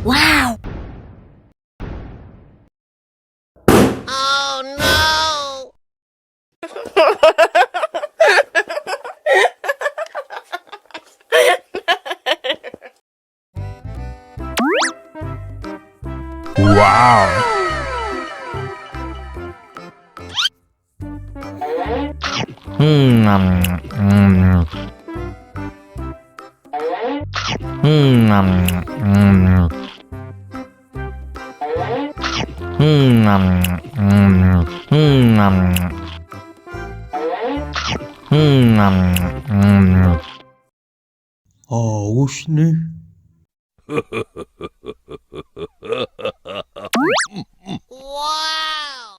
Wow! Oh no! Wow. Haus nih. Wow!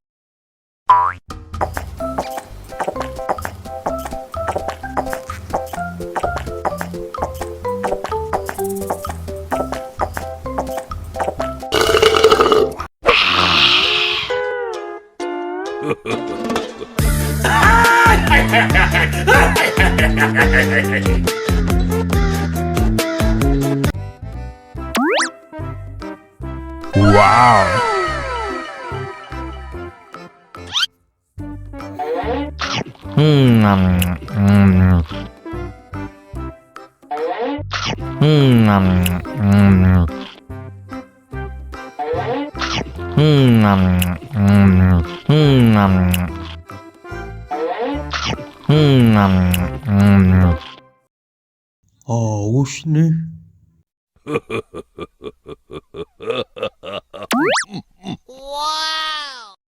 Wow. Haus nih. Wow!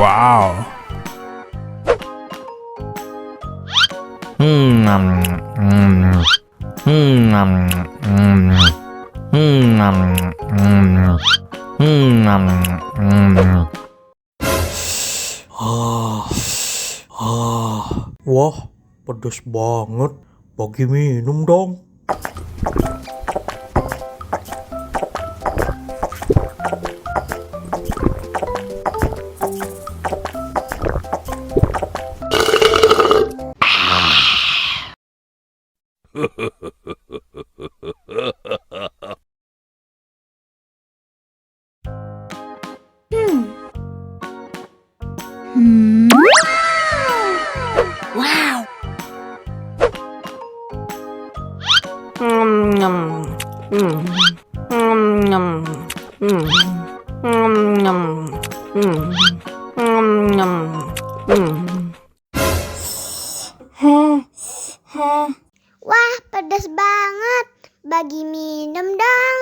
Wow. Wah, pedas banget. Bagi minum dong. Wow! Wah, pedas banget. Bagi minum dong.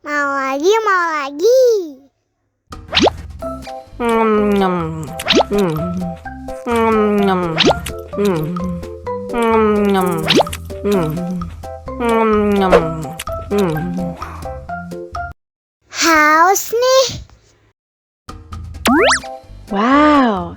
Mau lagi, mau lagi. Haus nih. Wow.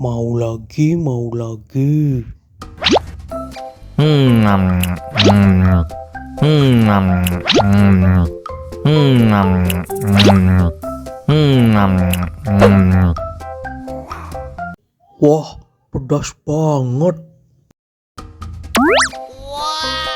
Mau lagi, mau lagi. Wah, pedas banget. Wow!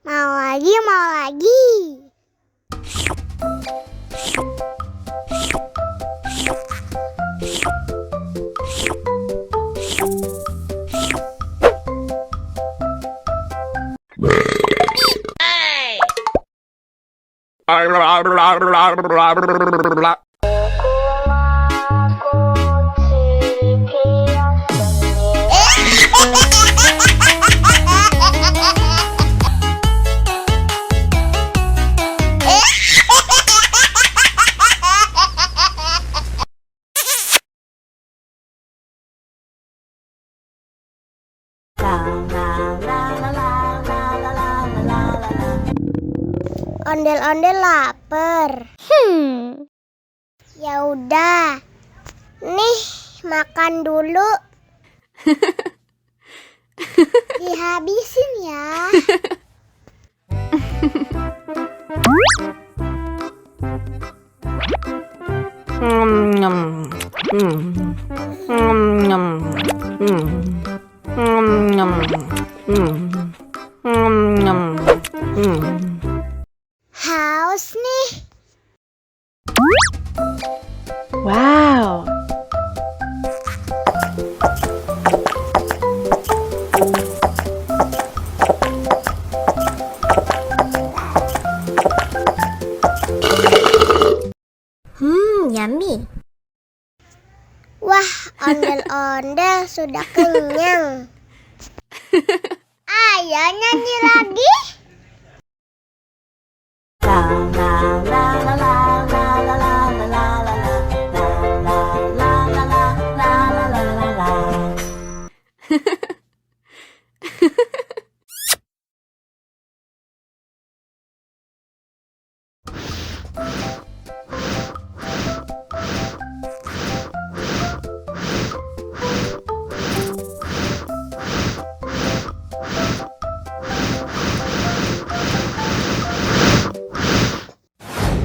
Mau lagi, mau lagi. Ondel-ondel lapar. Ya udah. Nih, makan dulu. Dihabisin ya. Haus nih. Wow. Yummy. Wah, ondel-ondel sudah kenyang. Ayo nyanyi lagi.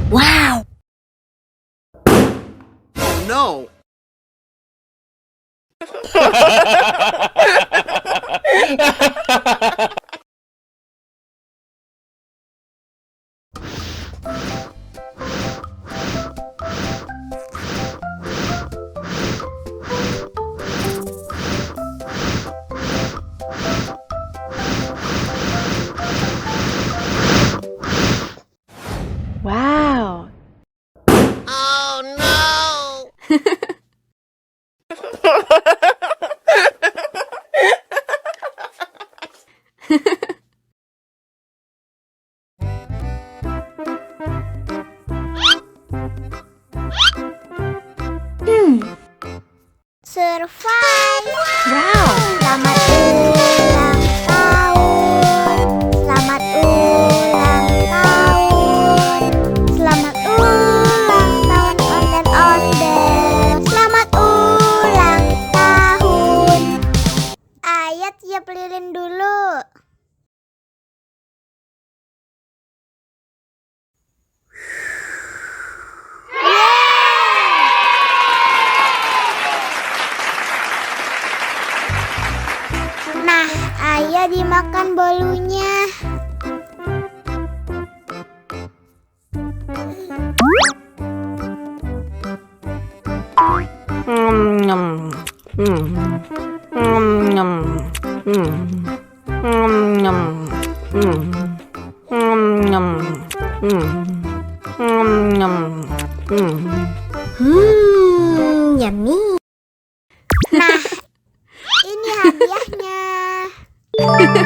Wow! Oh no! Wow. Oh no! Ayah dimakan bolunya. Yummy. Nah, ini hadiahnya. Wow.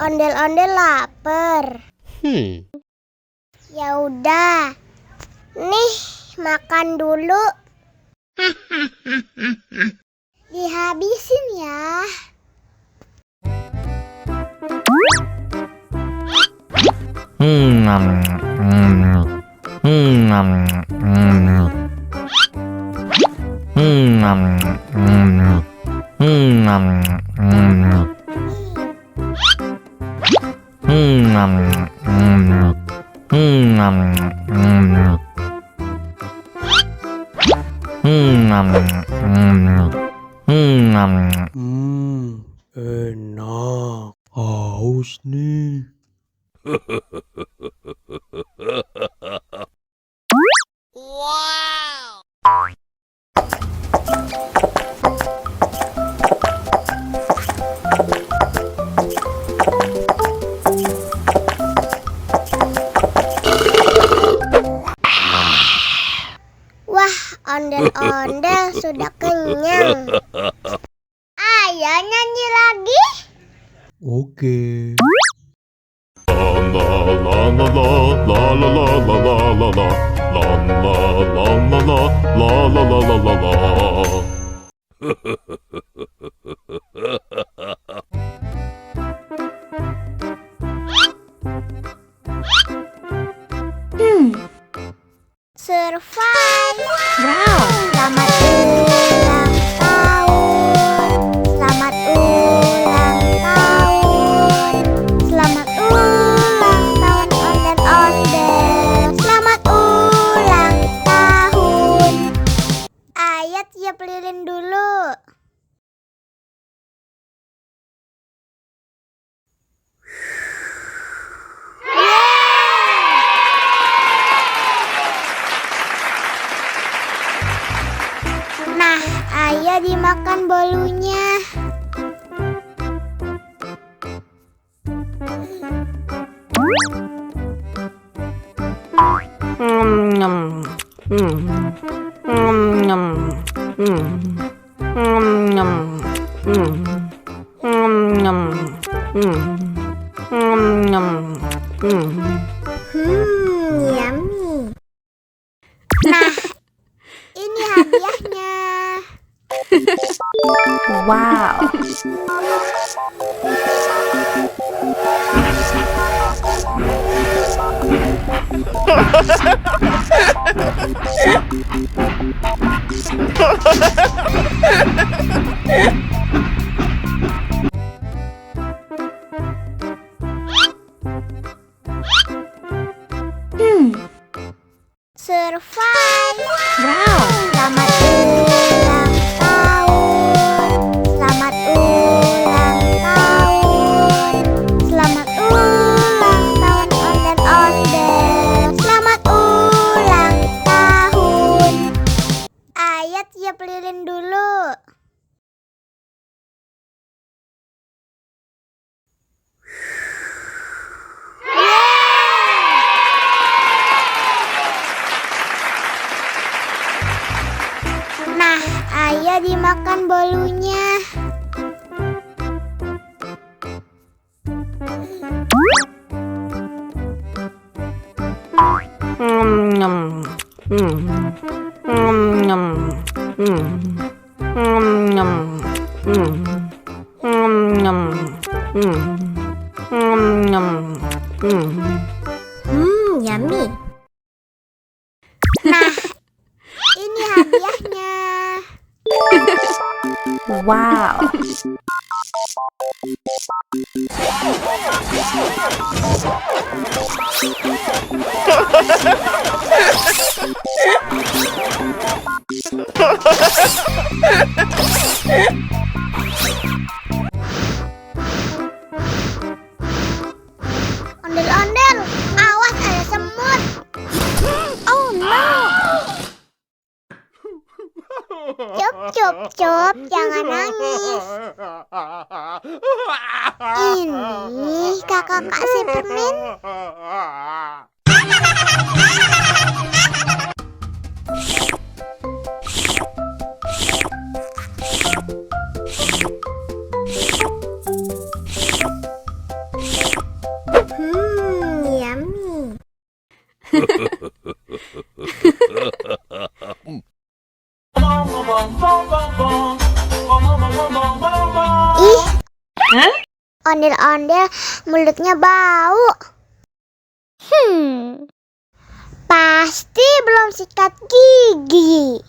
Ondel-ondel lapar. Ya udah. Nih, makan dulu. Dihabisin ya. Enak. Haus nih. Wow! Wah, ondel-ondel sudah kenyang. Ayo nyanyi lagi. Oke. Survive. Wow. Selamat ulang tahun. Selamat ulang tahun. Selamat ulang tahun ondel-ondel. Selamat ulang tahun. Ayo tiup lilin dulu. Nah, ayo dimakan bolunya. Yummy. Nah, ini hadiahnya. Wow. Survive. Wow. Selamat ulang tahun. Selamat ulang tahun. Selamat ulang tahun ondel-ondel. Selamat ulang tahun. Ayo tiup lilin dulu. Nah, ayo dimakan bolunya. Yummy. Nah, Wow. Ondel-ondel, awas ada semut. Oh no. Cup, cup, cup, jangan nangis. Ini kakak Superman. Yummy. Ih, ondel-ondel mulutnya bau. Pasti belum sikat gigi.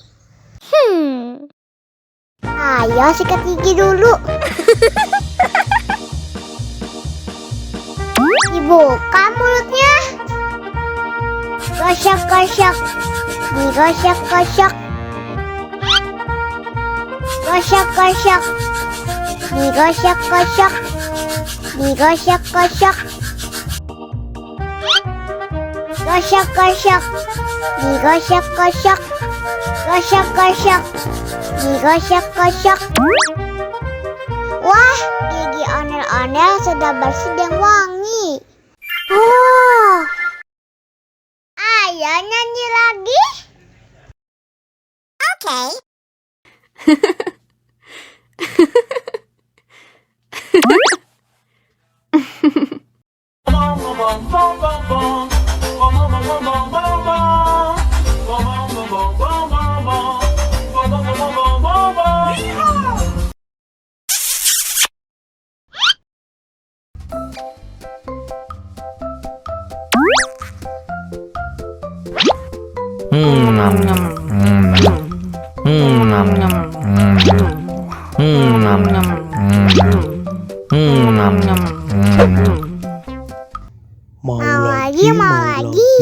Ayo sikat gigi dulu. Dibuka mulutnya. Gosok-gosok. Digosok-gosok. Gosok-gosok. Digosok-gosok. Digosok-gosok. Gosok-gosok. Digosok-gosok. Gosok-gosok. Digosok-gosok. Wah, gigi ondel-ondel sudah bersih dan wangi. Oh. Ayo nyanyi lagi. Oke. Mau lagi, mau lagi.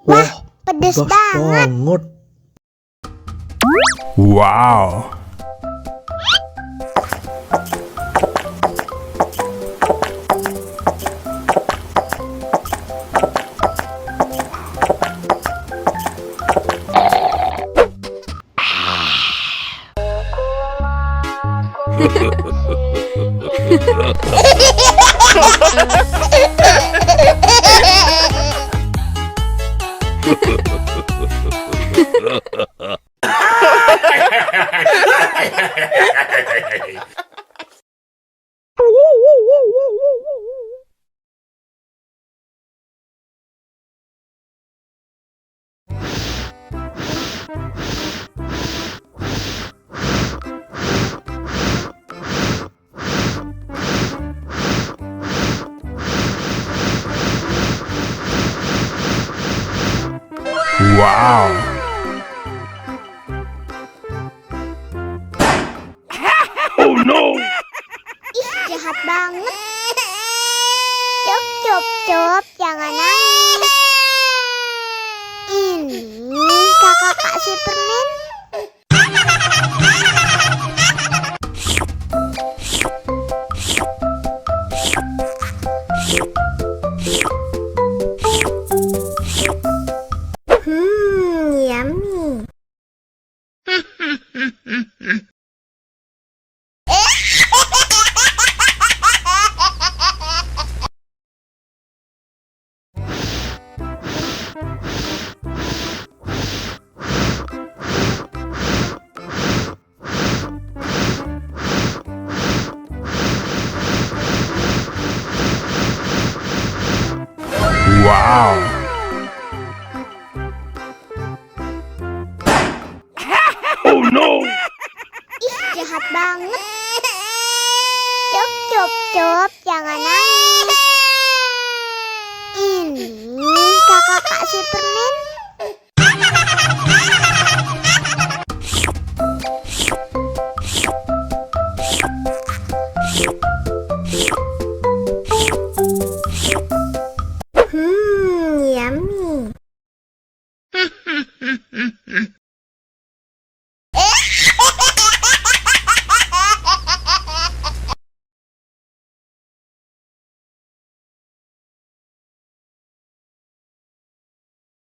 Wah, pedes banget. Wow. Wow. Oh no. Ih, jahat banget. Cup, cup, cup, jangan nangis. Ini kakak Superman. Yummy. Wow. Oh no. Ih, jahat banget. Cup, cup. Cup, jangan